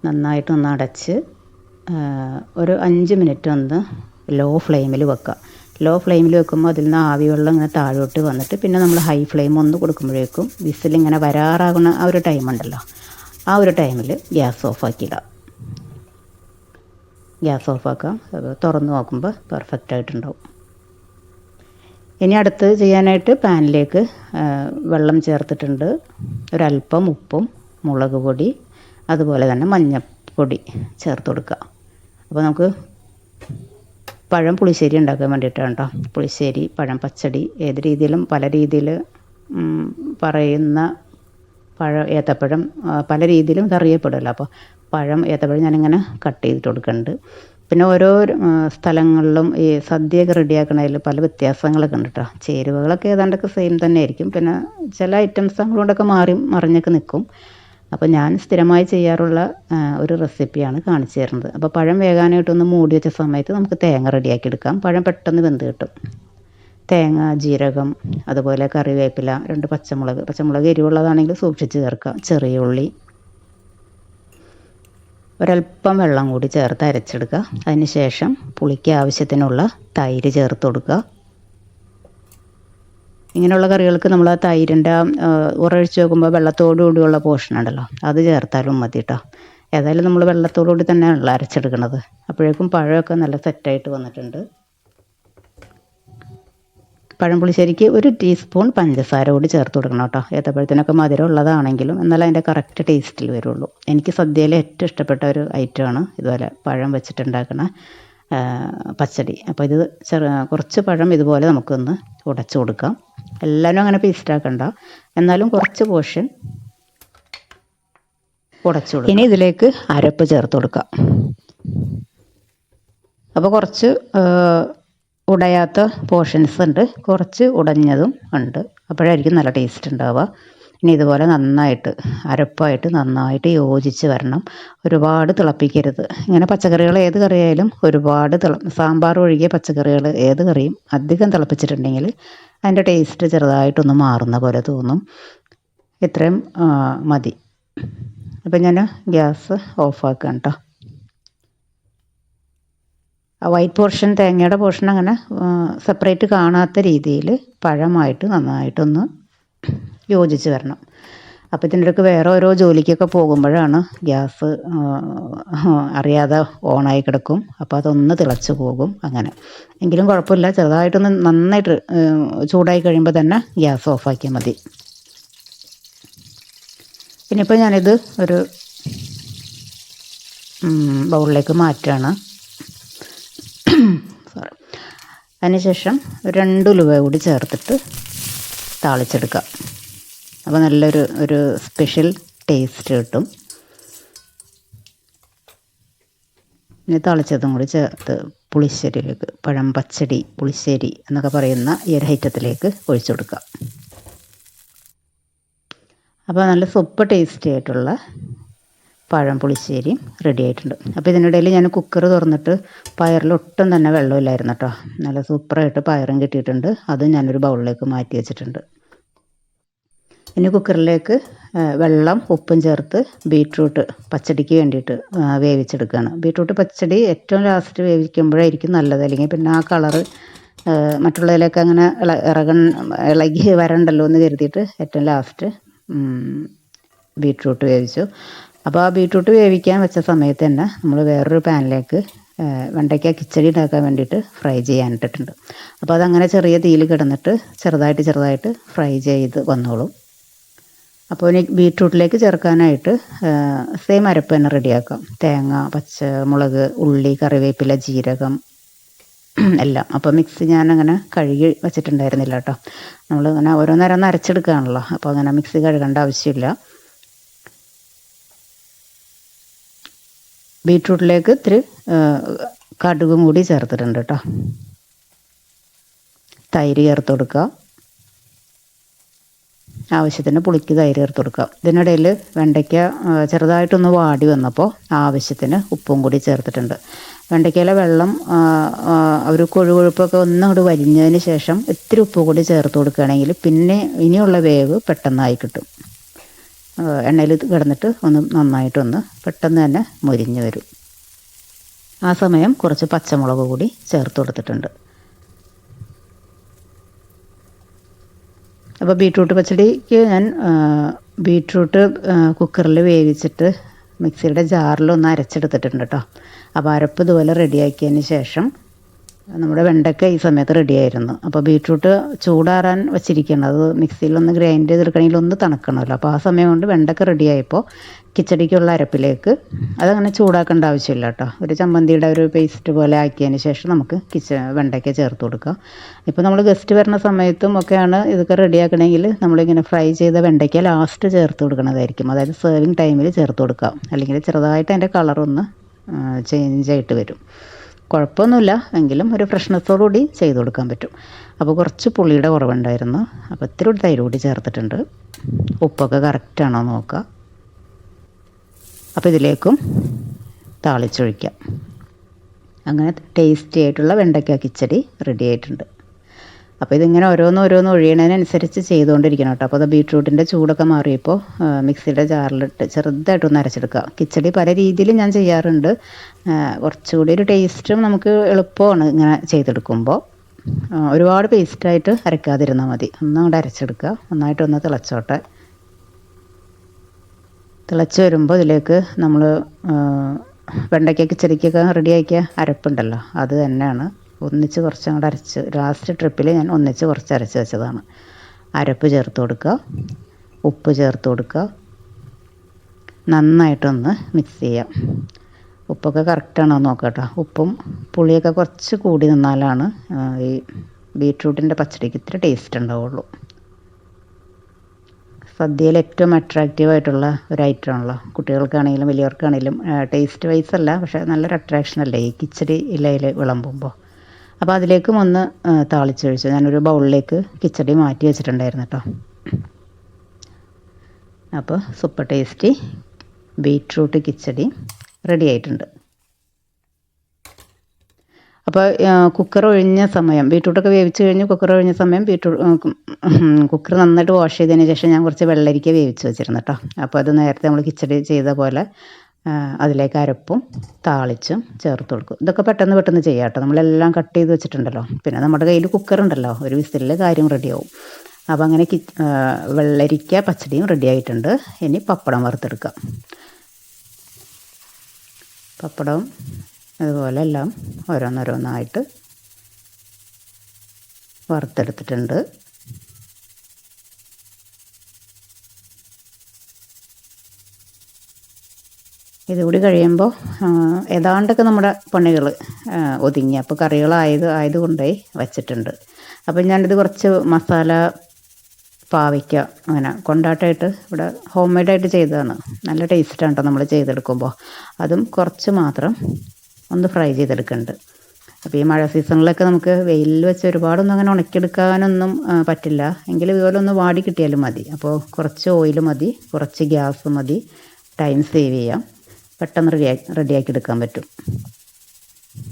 നന്നായിട്ടൊന്ന് അടച്ച് ഒരു 5 മിനിറ്റ് ഒന്ന് ലോ ഫ്ലെയിമിൽ വെക്കുക. ലോ ഫ്ലെയിമിൽ വെക്കുമ്പോൾ അതിൽ നിന്ന് ആവിവെള്ളം ഇങ്ങനെ താഴോട്ട് വന്നിട്ട് പിന്നെ നമ്മൾ ഹൈ ഫ്ലെയിം ഒന്ന് കൊടുക്കുമ്പോഴേക്കും വിസിലിങ്ങനെ വരാറാകുന്ന ആ ഒരു ടൈമുണ്ടല്ലോ, ആ ഒരു ടൈമിൽ ഗ്യാസ് ഓഫാക്കിയിടാം. ഗ്യാസ് ഓഫാക്കാം. തുറന്ന് നോക്കുമ്പോൾ പെർഫെക്റ്റ് ആയിട്ടുണ്ടാവും. ഇനി അടുത്ത് ചെയ്യാനായിട്ട് പാനിലേക്ക് വെള്ളം ചേർത്തിട്ടുണ്ട്. ഒരല്പം ഉപ്പും മുളക് പൊടി അതുപോലെ തന്നെ മഞ്ഞൾപ്പൊടി ചേർത്ത് കൊടുക്കുക. അപ്പോൾ നമുക്ക് പഴം പുളിശ്ശേരി ഉണ്ടാക്കാൻ വേണ്ടിയിട്ടാണ് കേട്ടോ. പുളിശ്ശേരി, പഴം പച്ചടി, ഏത് രീതിയിലും പല രീതിയിൽ പറയുന്ന ഏത്തപ്പഴം പല രീതിയിലും ഇത് അറിയപ്പെടുമല്ലോ. അപ്പോൾ ഏത്തപ്പഴം ഞാനിങ്ങനെ കട്ട് ചെയ്തിട്ട് കൊടുക്കുന്നുണ്ട്. പിന്നെ ഓരോ സ്ഥലങ്ങളിലും ഈ സദ്യയൊക്കെ റെഡിയാക്കണതിൽ പല വ്യത്യാസങ്ങളൊക്കെ ഉണ്ട് കേട്ടോ. ചേരുവകളൊക്കെ ഏതാണ്ടൊക്കെ സെയിം തന്നെ ആയിരിക്കും. പിന്നെ ചില ഐറ്റംസ് അങ്ങോട്ടൊക്കെ മറിഞ്ഞൊക്കെ നിൽക്കും. അപ്പോൾ ഞാൻ സ്ഥിരമായി ചെയ്യാറുള്ള ഒരു റെസിപ്പിയാണ് കാണിച്ചു തരുന്നത്. അപ്പോൾ പഴം വേകാനായിട്ടൊന്ന് മൂടി വെച്ച സമയത്ത് നമുക്ക് തേങ്ങ റെഡിയാക്കി എടുക്കാം. പഴം പെട്ടെന്ന് വെന്ത് കിട്ടും. തേങ്ങ, ജീരകം, അതുപോലെ കറിവേപ്പില, 2 പച്ചമുളക് എരിവുള്ളതാണെങ്കിൽ സൂക്ഷിച്ച് ചേർക്കാം, ചെറിയ ഉള്ളി, ഒരല്പം വെള്ളം കൂടി ചേർത്ത് അരച്ചെടുക്കുക. അതിന് ശേഷം പുളിക്ക് ആവശ്യത്തിനുള്ള തൈര് ചേർത്ത് കൊടുക്കുക. ഇങ്ങനെയുള്ള കറികൾക്ക് നമ്മൾ ആ തൈരിൻ്റെ ഉറഴിച്ച് നോക്കുമ്പോൾ വെള്ളത്തോടു കൂടിയുള്ള പോർഷൻ ഉണ്ടല്ലോ, അത് ചേർത്താലും മതി കേട്ടോ. ഏതായാലും നമ്മൾ വെള്ളത്തോടുകൂടി തന്നെയാണല്ലോ അരച്ചെടുക്കുന്നത്. അപ്പോഴേക്കും പഴമൊക്കെ നല്ല സെറ്റായിട്ട് വന്നിട്ടുണ്ട്. പഴംപുളിശ്ശേരിക്ക് 1 ടീസ്പൂൺ പഞ്ചസാര കൂടി ചേർത്ത് കൊടുക്കണം കേട്ടോ. ഏത്തപ്പഴത്തിനൊക്കെ മധുരം ഉള്ളതാണെങ്കിലും എന്നാൽ അതിൻ്റെ കറക്റ്റ് ടേസ്റ്റിൽ വരുള്ളൂ. എനിക്ക് സദ്യയിൽ ഏറ്റവും ഇഷ്ടപ്പെട്ട ഒരു ഐറ്റമാണ് ഇതുപോലെ പഴം വെച്ചിട്ടുണ്ടാക്കുന്ന പച്ചടി. അപ്പോൾ ഇത് കുറച്ച് പഴം ഇതുപോലെ നമുക്കൊന്ന് ഉടച്ചു കൊടുക്കാം. എല്ലാവരും അങ്ങനെ പേസ്റ്റാക്കണ്ട, എന്നാലും കുറച്ച് പോർഷൻ ഉടച്ചു കൊടുക്കാം. ഇനി ഇതിലേക്ക് അരപ്പ് ചേർത്ത് കൊടുക്കാം. അപ്പോൾ കുറച്ച് ഉടയാത്ത പോർഷൻസ് ഉണ്ട്, കുറച്ച് ഉടഞ്ഞതും ഉണ്ട്. അപ്പോഴായിരിക്കും നല്ല ടേസ്റ്റ് ഉണ്ടാവുക. ഇനി ഇതുപോലെ നന്നായിട്ട് അരപ്പായിട്ട് നന്നായിട്ട് യോജിച്ച് വരണം. ഒരുപാട് തിളപ്പിക്കരുത്. ഇങ്ങനെ പച്ചക്കറികൾ ഏത് കറിയായാലും ഒരുപാട് സാമ്പാർ ഒഴികെ പച്ചക്കറികൾ ഏത് കറിയും അധികം തിളപ്പിച്ചിട്ടുണ്ടെങ്കിൽ അതിൻ്റെ ടേസ്റ്റ് ചെറുതായിട്ടൊന്ന് മാറുന്ന പോലെ തോന്നും. ഇത്രയും മതി. അപ്പം ഞാൻ ഗ്യാസ് ഓഫാക്കാം കേട്ടോ. ആ വൈറ്റ് പോർഷൻ, തേങ്ങയുടെ പോർഷൻ അങ്ങനെ സെപ്പറേറ്റ് കാണാത്ത രീതിയിൽ പഴമായിട്ട് നന്നായിട്ടൊന്ന് യോജിച്ച് വരണം. അപ്പോൾ ഇതിൻ്റെ ഇടയ്ക്ക് വേറെ ഓരോ ജോലിക്കൊക്കെ പോകുമ്പോഴാണ് ഗ്യാസ് അറിയാതെ ഓണായി കിടക്കും. അപ്പോൾ അതൊന്ന് തിളച്ച് പോകും. അങ്ങനെ എങ്കിലും കുഴപ്പമില്ല, ചെറുതായിട്ടൊന്ന് നന്നായിട്ട് ചൂടായി കഴിയുമ്പോൾ തന്നെ ഗ്യാസ് ഓഫാക്കിയാൽ മതി. ഇനിയിപ്പോൾ ഞാനിത് ഒരു ബൗളിലേക്ക് മാറ്റുകയാണ്. സോറി. അതിനുശേഷം 2 ഉലുവ കൂടി ചേർത്തിട്ട് താളിച്ചെടുക്കാം. അപ്പോൾ നല്ലൊരു സ്പെഷ്യൽ ടേസ്റ്റ് കിട്ടും. ഇനി താളിച്ചതും കൂടി ചേർത്ത് പുളിശ്ശേരിയിലേക്ക്, പഴം പച്ചടി പുളിശ്ശേരി എന്നൊക്കെ പറയുന്ന ഈ ഒരു ഐറ്റത്തിലേക്ക് ഒഴിച്ചു കൊടുക്കാം. അപ്പോൾ നല്ല സൂപ്പർ ടേസ്റ്റി ആയിട്ടുള്ള പഴം പുളിശ്ശേരിയും റെഡി ആയിട്ടുണ്ട്. അപ്പോൾ ഇതിനിടയിൽ ഞാൻ കുക്കർ തുറന്നിട്ട് പയറിൽ ഒട്ടും തന്നെ വെള്ളമില്ലായിരുന്നു കേട്ടോ. നല്ല സൂപ്പറായിട്ട് പയറും കിട്ടിയിട്ടുണ്ട്. അതും ഞാനൊരു ബൗളിലേക്ക് മാറ്റി വെച്ചിട്ടുണ്ട്. ഇനി കുക്കറിലേക്ക് വെള്ളം ഉപ്പും ചേർത്ത് ബീട്രൂട്ട് പച്ചടിക്ക് വേണ്ടിയിട്ട് വേവിച്ചെടുക്കുകയാണ്. ബീട്രൂട്ട് പച്ചടി ഏറ്റവും ലാസ്റ്റ് വേവിക്കുമ്പോഴായിരിക്കും നല്ലത്. അല്ലെങ്കിൽ പിന്നെ ആ കളറ് മറ്റുള്ളതിലേക്ക് അങ്ങനെ ഇളകി വരണ്ടല്ലോ എന്ന് കരുതിയിട്ട് ഏറ്റവും ലാസ്റ്റ് ബീട്രൂട്ട് വേവിച്ചു. അപ്പോൾ ആ ബീട്രൂട്ട് വേവിക്കാൻ വെച്ച സമയത്ത് തന്നെ നമ്മൾ വേറൊരു പാനിലേക്ക് വെണ്ടയ്ക്ക കിച്ചടി ഉണ്ടാക്കാൻ വേണ്ടിയിട്ട് ഫ്രൈ ചെയ്യാനിട്ടിട്ടുണ്ട്. അപ്പോൾ അതങ്ങനെ ചെറിയ തീയിൽ കിടന്നിട്ട് ചെറുതായിട്ട് ഫ്രൈ ചെയ്ത് വന്നോളും. അപ്പോൾ ഇനി ബീട്രൂട്ടിലേക്ക് ചേർക്കാനായിട്ട് സെയിം അരപ്പ് തന്നെ റെഡിയാക്കാം. തേങ്ങ, പച്ചമുളക്, ഉള്ളി, കറിവേപ്പില, ജീരകം എല്ലാം. അപ്പോൾ മിക്സി ഞാനങ്ങനെ കഴുകി വെച്ചിട്ടുണ്ടായിരുന്നില്ല കേട്ടോ. നമ്മളിങ്ങനെ ഓരോന്നേരം അരച്ചെടുക്കുകയാണല്ലോ. അപ്പോൾ അങ്ങനെ മിക്സി കഴുകേണ്ട ആവശ്യമില്ല. ബീട്രൂട്ടിലേക്ക് ഇത്തിരി കടുകും കൂടി ചേർത്തിട്ടുണ്ട് കേട്ടോ. തൈര് ചേർത്ത് കൊടുക്കുക. ആവശ്യത്തിന് പുളിക്ക് തൈര് ചേർത്ത് കൊടുക്കുക. ഇതിനിടയിൽ വെണ്ടയ്ക്ക ചെറുതായിട്ടൊന്ന് വാടി വന്നപ്പോൾ ആവശ്യത്തിന് ഉപ്പും കൂടി ചേർത്തിട്ടുണ്ട്. വെണ്ടയ്ക്കയിലെ വെള്ളം ഒരു കൊഴുകൊഴുപ്പൊക്കെ ഒന്നങ്ങോട്ട് വലിഞ്ഞതിന് ശേഷം ഇത്തിരി ഉപ്പ് കൂടി ചേർത്ത് കൊടുക്കുകയാണെങ്കിൽ പിന്നെ ഇനിയുള്ള വേവ് പെട്ടെന്നായി കിട്ടും. എണ്ണയിൽ കിടന്നിട്ട് ഒന്ന് നന്നായിട്ടൊന്ന് പെട്ടെന്ന് തന്നെ മുരിഞ്ഞ് വരും. ആ സമയം കുറച്ച് പച്ചമുളക് കൂടി ചേർത്ത് കൊടുത്തിട്ടുണ്ട്. അപ്പോൾ ബീട്രൂട്ട് പച്ചടിക്ക് ഞാൻ ബീട്രൂട്ട് കുക്കറിൽ വേവിച്ചിട്ട് മിക്സിയുടെ ജാറിലൊന്ന് അരച്ചെടുത്തിട്ടുണ്ട് കേട്ടോ. അപ്പോൾ അരപ്പ് ഇതുപോലെ റെഡിയാക്കിയതിന് ശേഷം നമ്മുടെ വെണ്ടയ്ക്ക ഈ സമയത്ത് റെഡിയായിരുന്നു. അപ്പോൾ ബീട്രൂട്ട് ചൂടാറാൻ വെച്ചിരിക്കണം. അത് മിക്സിയിലൊന്ന് ഗ്രൈൻഡ് ചെയ്തെടുക്കണമെങ്കിൽ ഒന്ന് തണുക്കണമല്ലോ. അപ്പോൾ ആ സമയം കൊണ്ട് വെണ്ടയ്ക്ക റെഡിയായപ്പോൾ കിച്ചടിക്കുള്ള അരപ്പിലേക്ക് അതങ്ങനെ ചൂടാക്കേണ്ട ആവശ്യമില്ല കേട്ടോ. ഒരു ചമ്മന്തിയുടെ ഒരു പേസ്റ്റ് പോലെ ആക്കിയതിന് ശേഷം നമുക്ക് വെണ്ടയ്ക്ക ചേർത്ത് കൊടുക്കാം. ഇപ്പോൾ നമ്മൾ ഗസ്റ്റ് വരുന്ന സമയത്തും ഒക്കെയാണ് ഇതൊക്കെ റെഡിയാക്കണമെങ്കിൽ നമ്മളിങ്ങനെ ഫ്രൈ ചെയ്ത വെണ്ടയ്ക്ക ലാസ്റ്റ് ചേർത്ത് കൊടുക്കണതായിരിക്കും. അതായത് സെർവിങ് ടൈമിൽ ചേർത്ത് കൊടുക്കാം. അല്ലെങ്കിൽ ചെറുതായിട്ട് അതിൻ്റെ കളറൊന്ന് ചേഞ്ചായിട്ട് വരും. കുഴപ്പമൊന്നുമില്ല, എങ്കിലും ഒരു ഫ്രഷ്നെസ്സോടുകൂടി ചെയ്ത് കൊടുക്കാൻ പറ്റും. അപ്പോൾ കുറച്ച് പുളിയുടെ കുറവുണ്ടായിരുന്നു. അപ്പോൾ ഇത്തിരി തൈര് കൂടി ചേർത്തിട്ടുണ്ട്. ഉപ്പൊക്കെ കറക്റ്റാണോ നോക്കുക. അപ്പോൾ ഇതിലേക്കും താളിച്ചൊഴിക്കാം. അങ്ങനെ ടേസ്റ്റി ആയിട്ടുള്ള വെണ്ടയ്ക്ക കിച്ചടി റെഡി ആയിട്ടുണ്ട്. അപ്പോൾ ഇതിങ്ങനെ ഓരോന്ന് ഒഴിയണതിനനുസരിച്ച് ചെയ്തുകൊണ്ടിരിക്കണം കേട്ടോ. അപ്പോൾ അത് ബീട്രൂട്ടിൻ്റെ ചൂടൊക്കെ മാറിയപ്പോൾ മിക്സിയുടെ ജാറിലിട്ട് ചെറുതായിട്ടൊന്ന് അരച്ചെടുക്കുക. കിച്ചടി പല രീതിയിൽ ഞാൻ ചെയ്യാറുണ്ട്. കുറച്ചുകൂടി ഒരു ടേസ്റ്റും നമുക്ക് എളുപ്പമാണ് ഇങ്ങനെ ചെയ്തെടുക്കുമ്പോൾ. ഒരുപാട് പേസ്റ്റായിട്ട് അരക്കാതിരുന്നാൽ മതി. ഒന്നും കൂടെ അരച്ചെടുക്കുക. നന്നായിട്ടൊന്ന് തിളച്ചോട്ടെ. തിളച്ച് വരുമ്പോൾ ഇതിലേക്ക് നമ്മൾ വെണ്ടയ്ക്ക കിച്ചടിക്കൊക്കെ റെഡിയാക്കിയ അരപ്പുണ്ടല്ലോ, അത് തന്നെയാണ് ഒന്നിച്ച് കുറച്ച് അങ്ങോട്ട് അരച്ച്, ലാസ്റ്റ് ട്രിപ്പിൽ ഞാൻ ഒന്നിച്ച് കുറച്ച് അരച്ച് വെച്ചതാണ്. അരപ്പ് ചേർത്ത് കൊടുക്കുക, ഉപ്പ് ചേർത്ത് കൊടുക്കുക, നന്നായിട്ടൊന്ന് മിക്സ് ചെയ്യാം. ഉപ്പൊക്കെ കറക്റ്റാണോ നോക്കുക കേട്ടോ. ഉപ്പും പുളിയൊക്കെ കുറച്ച് കൂടി നിന്നാലാണ് ഈ ബീട്രൂട്ടിൻ്റെ പച്ചടിക്ക് ഇത്തിരി ടേസ്റ്റ് ഉണ്ടാവുള്ളൂ. സദ്യയിൽ ഏറ്റവും അട്രാക്റ്റീവായിട്ടുള്ള ഒരു ഐറ്റമാണല്ലോ, കുട്ടികൾക്കാണെങ്കിലും വലിയവർക്കാണെങ്കിലും. ടേസ്റ്റ് വൈസ് അല്ല, പക്ഷേ നല്ലൊരു അട്രാക്ഷൻ അല്ലേ ഈ കിച്ചടി ഇലയിൽ വിളമ്പുമ്പോൾ. അപ്പോൾ അതിലേക്കും ഒന്ന് താളിച്ചൊഴിച്ചു. ഞാനൊരു ബൗളിലേക്ക് കിച്ചടി മാറ്റി വെച്ചിട്ടുണ്ടായിരുന്നു കേട്ടോ. അപ്പോൾ സൂപ്പർ ടേസ്റ്റി ബീട്രൂട്ട് കിച്ചടി റെഡി ആയിട്ടുണ്ട്. അപ്പോൾ കുക്കർ ഒഴിഞ്ഞ സമയം, ബീട്രൂട്ടൊക്കെ വേവിച്ച് കഴിഞ്ഞ് കുക്കർ ഒഴിഞ്ഞ സമയം കുക്കർ നന്നായിട്ട് വാഷ് ചെയ്തതിന് ശേഷം ഞാൻ കുറച്ച് വെള്ളരിക്ക വേവിച്ച് വെച്ചിരുന്നു കേട്ടോ. അപ്പോൾ അത് നേരത്തെ നമ്മൾ കിച്ചടി ചെയ്ത പോലെ അതിലേക്ക് അരപ്പും താളിച്ചും ചേർത്ത് കൊടുക്കും. ഇതൊക്കെ പെട്ടെന്ന് ചെയ്യാം കേട്ടോ. നമ്മളെല്ലാം കട്ട് ചെയ്ത് വെച്ചിട്ടുണ്ടല്ലോ. പിന്നെ നമ്മുടെ കയ്യിൽ കുക്കറുണ്ടല്ലോ, ഒരു വിസിലിൽ കാര്യം റെഡിയാവും. അപ്പോൾ അങ്ങനെ വെള്ളരിക്ക പച്ചടിയും റെഡി ആയിട്ടുണ്ട്. ഇനി പപ്പടം വറുത്തെടുക്കാം. പപ്പടവും അതുപോലെ എല്ലാം ഓരോന്നോരോന്നായിട്ട് വറുത്തെടുത്തിട്ടുണ്ട്. ഇതുകൂടി കഴിയുമ്പോൾ ഏതാണ്ടൊക്കെ നമ്മുടെ പണികൾ ഒതുങ്ങി. അപ്പോൾ ആയതുകൊണ്ടേ വച്ചിട്ടുണ്ട്. അപ്പോൾ ഞാനിത് കുറച്ച് മസാല പാവയ്ക്ക അങ്ങനെ കൊണ്ടാട്ടമായിട്ട് ഇവിടെ ഹോം മെയ്ഡായിട്ട് ചെയ്തതാണ്. നല്ല ടേസ്റ്റാണ് കേട്ടോ നമ്മൾ ചെയ്തെടുക്കുമ്പോൾ. അതും കുറച്ച് മാത്രം ഒന്ന് ഫ്രൈ ചെയ്തെടുക്കുന്നുണ്ട്. അപ്പോൾ ഈ മഴ സീസണിലൊക്കെ നമുക്ക് വെയിലിൽ വെച്ച് ഒരുപാടൊന്നും അങ്ങനെ ഉണക്കിയെടുക്കാനൊന്നും പറ്റില്ല. എങ്കിലും ഇതുപോലെ ഒന്ന് വാടി കിട്ടിയാലും മതി. അപ്പോൾ കുറച്ച് ഓയിൽ മതി, കുറച്ച് ഗ്യാസ് മതി, ടൈം സേവ് ചെയ്യാം, പെട്ടെന്ന് റെഡിയാക്കി എടുക്കാൻ പറ്റും.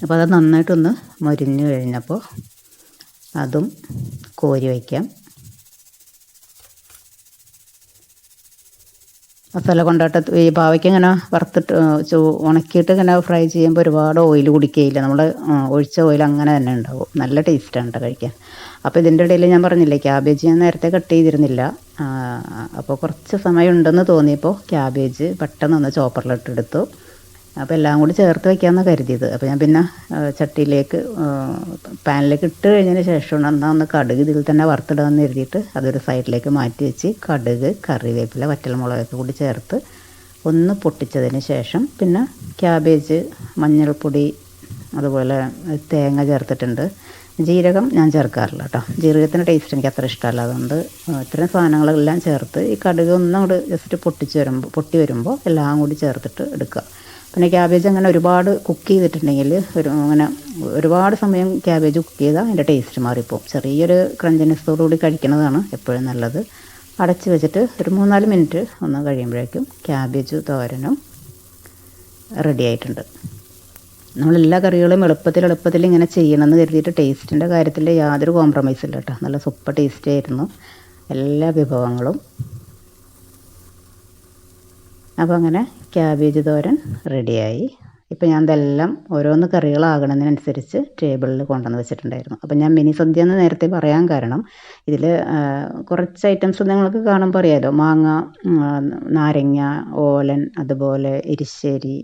അപ്പോൾ അത് നന്നായിട്ടൊന്ന് മൊരിഞ്ഞ് കഴിഞ്ഞപ്പോൾ അതും കോരി വയ്ക്കാം. മസാല കൊണ്ടാട്ട ഈ പാവയ്ക്ക് ഇങ്ങനെ വറുത്തിട്ട് ഉണക്കിയിട്ട് ഇങ്ങനെ ഫ്രൈ ചെയ്യുമ്പോൾ ഒരുപാട് ഓയിൽ കുടിക്കുകയില്ല. നമ്മൾ ഒഴിച്ച ഓയിൽ അങ്ങനെ തന്നെ ഉണ്ടാവും. നല്ല ടേസ്റ്റാണ് കേട്ടോ കഴിക്കാൻ. അപ്പോൾ ഇതിൻ്റെ ഇടയിൽ ഞാൻ പറഞ്ഞില്ലേ, ക്യാബേജ് ഞാൻ നേരത്തെ കട്ട് ചെയ്തിരുന്നില്ല. അപ്പോൾ കുറച്ച് സമയം ഉണ്ടെന്ന് തോന്നിയപ്പോൾ ക്യാബേജ് പെട്ടെന്നൊന്ന് ചോപ്പറിലിട്ടെടുത്തു. അപ്പോൾ എല്ലാം കൂടി ചേർത്ത് വയ്ക്കാമെന്നാണ് കരുതിയത്. അപ്പോൾ ഞാൻ പിന്നെ ചട്ടിയിലേക്ക് പാനിലേക്ക് ഇട്ട് കഴിഞ്ഞതിന് ശേഷം ഒന്ന് കടുക് ഇതിൽ തന്നെ വറുത്തിടാമെന്ന് കരുതിയിട്ട് അതൊരു സൈഡിലേക്ക് മാറ്റി വെച്ച് കടുക്, കറിവേപ്പില, വറ്റൽമുളകൊക്കെ കൂടി ചേർത്ത് ഒന്ന് പൊട്ടിച്ചതിന് ശേഷം പിന്നെ ക്യാബേജ്, മഞ്ഞൾപ്പൊടി, അതുപോലെ തേങ്ങ ചേർത്തിട്ടുണ്ട്. ജീരകം ഞാൻ ചേർക്കാറില്ല കേട്ടോ. ജീരകത്തിൻ്റെ ടേസ്റ്റ് എനിക്ക് അത്ര ഇഷ്ടമല്ല. അതുകൊണ്ട് ഇത്തരം സാധനങ്ങളെല്ലാം ചേർത്ത് ഈ കടുക് ഒന്നങ്ങോട്ട് ജസ്റ്റ് പൊട്ടി വരുമ്പോൾ എല്ലാം കൂടി ചേർത്തിട്ട് എടുക്കുക. പിന്നെ ക്യാബേജ് അങ്ങനെ ഒരുപാട് കുക്ക് ചെയ്തിട്ടുണ്ടെങ്കിൽ അങ്ങനെ ഒരുപാട് സമയം ക്യാബേജ് കുക്ക് ചെയ്താൽ അതിൻ്റെ ടേസ്റ്റ് മാറിപ്പോവും. ചെറിയൊരു ക്രഞ്ചിനെസ്സോടുകൂടി കഴിക്കുന്നതാണ് എപ്പോഴും നല്ലത്. അടച്ച് വെച്ചിട്ട് ഒരു 3-4 മിനിറ്റ് ഒന്ന് കഴിയുമ്പോഴേക്കും ക്യാബേജ് തോരനും റെഡി ആയിട്ടുണ്ട്. നമ്മളെല്ലാ കറികളും എളുപ്പത്തിൽ ഇങ്ങനെ ചെയ്യണമെന്ന് കരുതിയിട്ട് ടേസ്റ്റിൻ്റെ കാര്യത്തിൽ യാതൊരു കോംപ്രമൈസും ഇല്ല കേട്ടോ. നല്ല സൂപ്പർ ടേസ്റ്റ് ആയിരുന്നു എല്ലാ വിഭവങ്ങളും. അപ്പോൾ അങ്ങനെ ക്യാബേജ് തോരൻ റെഡിയായി. ഇപ്പോൾ ഞാൻ ഇതെല്ലാം ഓരോന്ന് കറികളാകണതിനനുസരിച്ച് ടേബിളിൽ കൊണ്ടുവന്ന് വെച്ചിട്ടുണ്ടായിരുന്നു. അപ്പോൾ ഞാൻ മിനി സദ്യ എന്ന് നേരത്തെ പറയാൻ കാരണം ഇതിൽ കുറച്ച് ഐറ്റംസ് നിങ്ങൾക്ക് കാണുമ്പോൾ അറിയാമല്ലോ. മാങ്ങ, നാരങ്ങ, ഓലൻ, അതുപോലെ എരിശ്ശേരി,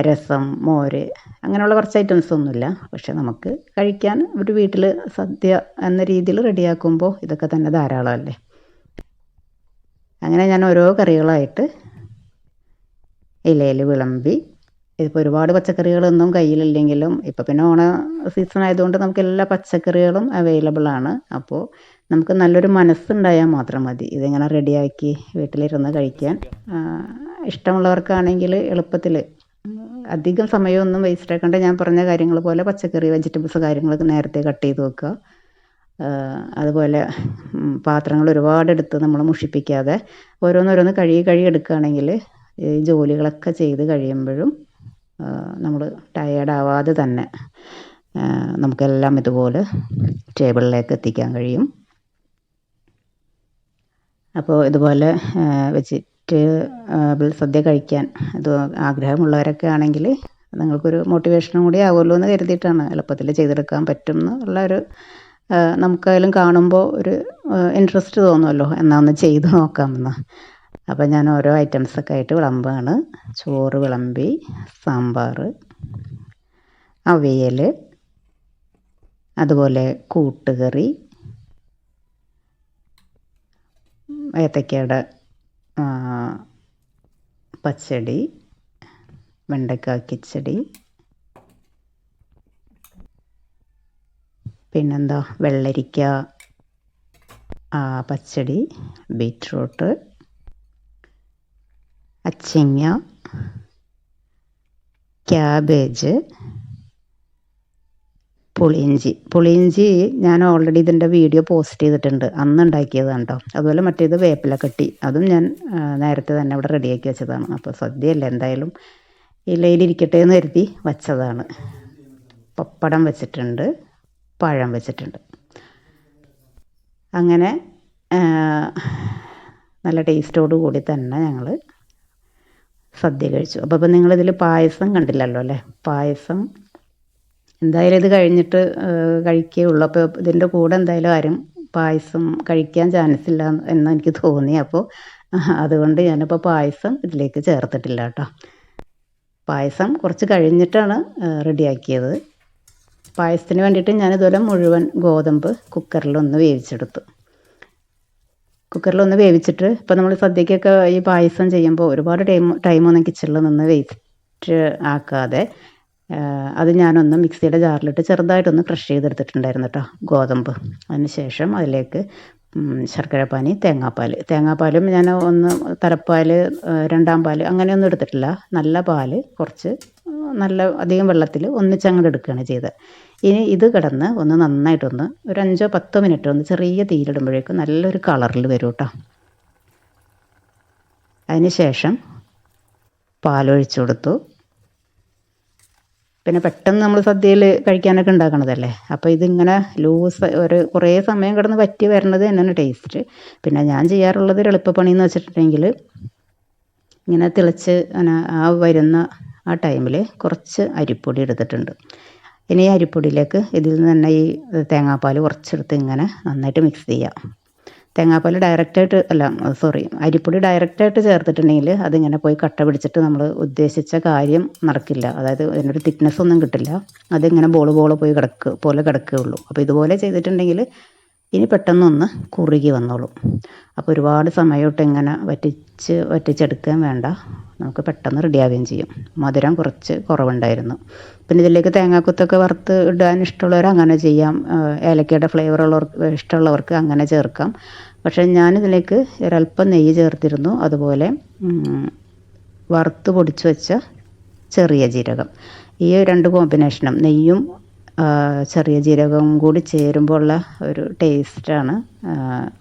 രസം, മോര്, അങ്ങനെയുള്ള കുറച്ച് ഐറ്റംസ് ഒന്നുമില്ല. പക്ഷെ നമുക്ക് കഴിക്കാൻ ഒരു വീട്ടിൽ സദ്യ എന്ന രീതിയിൽ റെഡിയാക്കുമ്പോൾ ഇതൊക്കെ തന്നെ ധാരാളമല്ലേ. അങ്ങനെ ഞാൻ ഓരോ കറികളായിട്ട് ഇലയിൽ വിളമ്പി. ഇതിപ്പോൾ ഒരുപാട് പച്ചക്കറികളൊന്നും കയ്യിലില്ലെങ്കിലും ഇപ്പോൾ പിന്നെ ഓണ സീസൺ ആയതുകൊണ്ട് നമുക്ക് എല്ലാ പച്ചക്കറികളും അവൈലബിൾ ആണ്. അപ്പോൾ നമുക്ക് നല്ലൊരു മനസ്സുണ്ടായാൽ മാത്രം മതി ഇതിങ്ങനെ റെഡിയാക്കി വീട്ടിലിരുന്ന് കഴിക്കാൻ. ഇഷ്ടമുള്ളവർക്കാണെങ്കിൽ എളുപ്പത്തിൽ അധികം സമയമൊന്നും വേസ്റ്റ് ആക്കേണ്ട ഞാൻ പറഞ്ഞ കാര്യങ്ങൾ പോലെ പച്ചക്കറി, വെജിറ്റബിൾസ് കാര്യങ്ങളൊക്കെ നേരത്തെ കട്ട് ചെയ്ത് വെക്കുക. അതുപോലെ പാത്രങ്ങൾ ഒരുപാട് എടുത്ത് നമ്മൾ മുഷിപ്പിക്കാതെ ഓരോന്നോരോന്ന് കഴുകി എടുക്കുകയാണെങ്കിൽ ഈ ജോലികളൊക്കെ ചെയ്ത് കഴിയുമ്പോഴും നമ്മൾ ടയേർഡാവാതെ തന്നെ നമുക്കെല്ലാം ഇതുപോലെ ടേബിളിലേക്ക് എത്തിക്കാൻ കഴിയും. അപ്പോൾ ഇതുപോലെ വെജിറ്റബിൾ സദ്യ കഴിക്കാൻ ഇത് ആഗ്രഹമുള്ളവരൊക്കെ ആണെങ്കിൽ നിങ്ങൾക്കൊരു മോട്ടിവേഷനും കൂടി ആവുമല്ലോ എന്ന് കരുതിയിട്ടാണ്. എളുപ്പത്തിൽ ചെയ്തെടുക്കാൻ പറ്റും എന്നുള്ളൊരു നമുക്കായാലും കാണുമ്പോൾ ഒരു ഇൻട്രസ്റ്റ് തോന്നുമല്ലോ, എന്നാൽ ഒന്ന് ചെയ്ത് നോക്കാമെന്ന്. അപ്പോൾ ഞാൻ ഓരോ ഐറ്റംസൊക്കെ ആയിട്ട് വിളമ്പാണ്. ചോറ് വിളമ്പി, സാമ്പാർ, അവിയൽ, അതുപോലെ കൂട്ടുകറി, ഏത്തക്കയുടെ പച്ചടി, വെണ്ടക്ക കിച്ചടി, പിന്നെന്താ വെള്ളരിക്ക പച്ചടി, ബീറ്റ്റൂട്ട്, അച്ചിങ്ങ, ക്യാബേജ്, പുളിയിഞ്ചി ഞാൻ ഓൾറെഡി ഇതിൻ്റെ വീഡിയോ പോസ്റ്റ് ചെയ്തിട്ടുണ്ട്, അന്ന് ഉണ്ടാക്കിയതാണ് കേട്ടോ. അതുപോലെ മറ്റേത് വേപ്പില കട്ടി, അതും ഞാൻ നേരത്തെ തന്നെ ഇവിടെ റെഡിയാക്കി വെച്ചതാണ്. അപ്പോൾ സദ്യയല്ലേ, എന്തായാലും ഇലയിലിരിക്കട്ടെ എന്ന് കരുതി വച്ചതാണ്. പപ്പടം വെച്ചിട്ടുണ്ട്, പഴം വെച്ചിട്ടുണ്ട്. അങ്ങനെ നല്ല ടേസ്റ്റോടു കൂടി തന്നെ ഞങ്ങൾ സദ്യ കഴിച്ചു. അപ്പോൾ നിങ്ങളിതിൽ പായസം കണ്ടില്ലല്ലോ അല്ലേ? പായസം എന്തായാലും ഇത് കഴിഞ്ഞിട്ട് കഴിക്കുകയുള്ളൂ. അപ്പോൾ ഇതിൻ്റെ കൂടെ എന്തായാലും ആരും പായസം കഴിക്കാൻ ചാൻസ് ഇല്ല എന്ന് എനിക്ക് തോന്നി. അപ്പോൾ അതുകൊണ്ട് ഞാനിപ്പോൾ പായസം ഇതിലേക്ക് ചേർത്തിട്ടില്ല കേട്ടോ. പായസം കുറച്ച് കഴിഞ്ഞിട്ടാണ് റെഡിയാക്കിയത്. പായസത്തിന് വേണ്ടിയിട്ട് ഞാനിതുപോലെ മുഴുവൻ ഗോതമ്പ് കുക്കറിലൊന്ന് വേവിച്ചെടുത്തു. കുക്കറിലൊന്ന് വേവിച്ചിട്ട്, ഇപ്പോൾ നമ്മൾ സദ്യക്കൊക്കെ ഈ പായസം ചെയ്യുമ്പോൾ ഒരുപാട് ടൈമൊന്നും കിച്ചണിൽ നിന്ന് വേസ്റ്റ് ആക്കാതെ അത് ഞാനൊന്ന് മിക്സിയുടെ ജാറിലിട്ട് ചെറുതായിട്ടൊന്ന് ക്രഷ് ചെയ്തെടുത്തിട്ടുണ്ടായിരുന്നു കേട്ടോ ഗോതമ്പ്. അതിന് ശേഷം അതിലേക്ക് ശർക്കരപ്പാനി, തേങ്ങാപ്പാലും ഞാൻ ഒന്ന് തലപ്പാൽ, രണ്ടാം പാൽ അങ്ങനെയൊന്നും എടുത്തിട്ടില്ല. നല്ല പാൽ കുറച്ച് നല്ല അധികം വെള്ളത്തിൽ ഒന്നിച്ചങ്ങോട്ട് എടുക്കുകയാണ് ചെയ്തത്. ഇനി ഇത് കിടന്ന് ഒന്ന് നന്നായിട്ടൊന്ന് ഒരു 5-10 മിനിറ്റ് ഒന്ന് ചെറിയ തീയിലിടുമ്പോഴേക്കും നല്ലൊരു കളറിൽ വരും കേട്ടോ. അതിന് ശേഷം പാലൊഴിച്ചു കൊടുത്തു. പിന്നെ പെട്ടെന്ന് നമ്മൾ സദ്യയിൽ കഴിക്കാനൊക്കെ ഉണ്ടാക്കണതല്ലേ, അപ്പോൾ ഇതിങ്ങനെ ലൂസ് കുറേ സമയം കിടന്ന് വറ്റി വരണത് തന്നെയാണ് ടേസ്റ്റ്. പിന്നെ ഞാൻ ചെയ്യാറുള്ളത് ഒരു എളുപ്പപ്പണിയെന്ന് വെച്ചിട്ടുണ്ടെങ്കിൽ ഇങ്ങനെ തിളച്ച് വരുന്ന ആ ടൈമിൽ കുറച്ച് അരിപ്പൊടി എടുത്തിട്ടുണ്ട്. ഇനി ഈ അരിപ്പൊടിയിലേക്ക് ഇതിൽ നിന്ന് തന്നെ ഈ തേങ്ങാപ്പാൽ കുറച്ചെടുത്ത് ഇങ്ങനെ നന്നായിട്ട് മിക്സ് ചെയ്യാം. തേങ്ങാപ്പാൽ അരിപ്പൊടി ഡയറക്റ്റായിട്ട് ചേർത്തിട്ടുണ്ടെങ്കിൽ അതിങ്ങനെ പോയി കട്ട പിടിച്ചിട്ട് നമ്മൾ ഉദ്ദേശിച്ച കാര്യം നടക്കില്ല. അതായത് അതിനൊരു തിക്നെസ് ഒന്നും കിട്ടില്ല. അതിങ്ങനെ ബോൾ പോയി കിടക്കുകയുള്ളൂ. അപ്പോൾ ഇതുപോലെ ചെയ്തിട്ടുണ്ടെങ്കിൽ ഇനി പെട്ടെന്നൊന്ന് കുറുകി വന്നോളും. അപ്പോൾ ഒരുപാട് സമയമായിട്ട് ഇങ്ങനെ വറ്റിച്ചെടുക്കാൻ വേണ്ട, നമുക്ക് പെട്ടെന്ന് റെഡിയാവുകയും ചെയ്യും. മധുരം കുറച്ച് കുറവുണ്ടായിരുന്നു. പിന്നെ ഇതിലേക്ക് തേങ്ങാക്കൊത്തൊക്കെ വറുത്ത് ഇടാൻ ഇഷ്ടമുള്ളവർ അങ്ങനെ ചെയ്യാം. ഏലക്കയുടെ ഫ്ലേവർ ഇഷ്ടമുള്ളവർക്ക് അങ്ങനെ ചേർക്കാം. പക്ഷേ ഞാനിതിലേക്ക് ഒരല്പം നെയ്യ് ചേർത്തിരുന്നു. അതുപോലെ വറുത്ത് പൊടിച്ച് വെച്ച ചെറിയ ജീരകം, ഈ 2 കോമ്പിനേഷനും നെയ്യും ചെറിയ ജീരകവും കൂടി ചേരുമ്പോൾ ഉള്ള ഒരു ടേസ്റ്റാണ്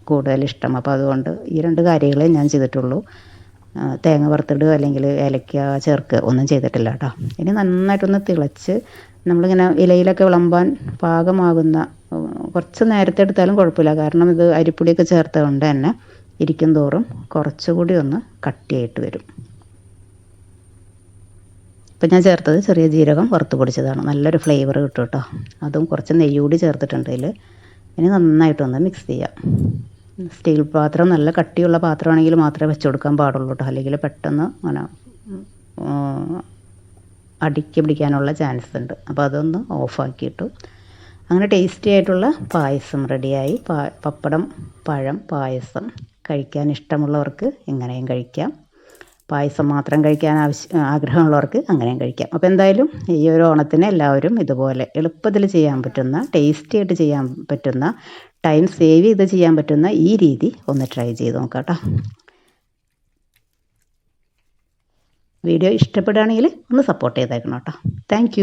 കൂടുതലിഷ്ടം. അപ്പോൾ അതുകൊണ്ട് ഈ 2 കാര്യങ്ങളെ ഞാൻ ചെയ്തിട്ടുള്ളൂ. തേങ്ങ വറുത്തിടുക അല്ലെങ്കിൽ ഏലക്ക ചേർക്കുക ഒന്നും ചെയ്തിട്ടില്ല കേട്ടോ. ഇനി നന്നായിട്ടൊന്ന് തിളച്ച് നമ്മളിങ്ങനെ ഇലയിലൊക്കെ വിളമ്പാൻ പാകമാകുന്ന, കുറച്ച് നേരത്തെ എടുത്താലും കുഴപ്പമില്ല, കാരണം ഇത് അരിപ്പൊടിയൊക്കെ ചേർത്തത് കൊണ്ട് തന്നെ ഇരിക്കും തോറും കുറച്ചുകൂടി ഒന്ന് കട്ടിയായിട്ട് വരും. ഇപ്പം ഞാൻ ചേർത്തത് ചെറിയ ജീരകം വറുത്ത് പൊടിച്ചതാണ്. നല്ലൊരു ഫ്ലേവർ കിട്ടും കേട്ടോ. അതും കുറച്ച് നെയ്യ് കൂടി ചേർത്തിട്ടുണ്ട് ഇതിൽ. ഇനി നന്നായിട്ടൊന്ന് മിക്സ് ചെയ്യാം. സ്റ്റീൽ പാത്രം, നല്ല കട്ടിയുള്ള പാത്രമാണെങ്കിൽ മാത്രമേ വെച്ച് കൊടുക്കാൻ പാടുള്ളൂ കേട്ടോ. അല്ലെങ്കിൽ പെട്ടെന്ന് അങ്ങനെ അടിക്ക് പിടിക്കാനുള്ള ചാൻസ് ഉണ്ട്. അപ്പോൾ അതൊന്ന് ഓഫാക്കിയിട്ടു. അങ്ങനെ ടേസ്റ്റി ആയിട്ടുള്ള പായസം റെഡിയായി. പപ്പടം, പഴം, പായസം കഴിക്കാൻ ഇഷ്ടമുള്ളവർക്ക് ഇങ്ങനെയും കഴിക്കാം. പായസം മാത്രം കഴിക്കാൻ ആഗ്രഹമുള്ളവർക്ക് അങ്ങനെയും കഴിക്കാം. അപ്പോൾ എന്തായാലും ഈ ഒരു ഓണത്തിന് എല്ലാവരും ഇതുപോലെ എളുപ്പത്തിൽ ചെയ്യാൻ പറ്റുന്ന, ടേസ്റ്റി ആയിട്ട് ചെയ്യാൻ പറ്റുന്ന, ടൈം സേവ് ചെയ്ത് ചെയ്യാൻ പറ്റുന്ന ഈ രീതി ഒന്ന് ട്രൈ ചെയ്ത് നോക്കാം കേട്ടോ. വീഡിയോ ഇഷ്ടപ്പെടുകയാണെങ്കിൽ ഒന്ന് സപ്പോർട്ട് ചെയ്തേക്കണം കേട്ടോ. താങ്ക്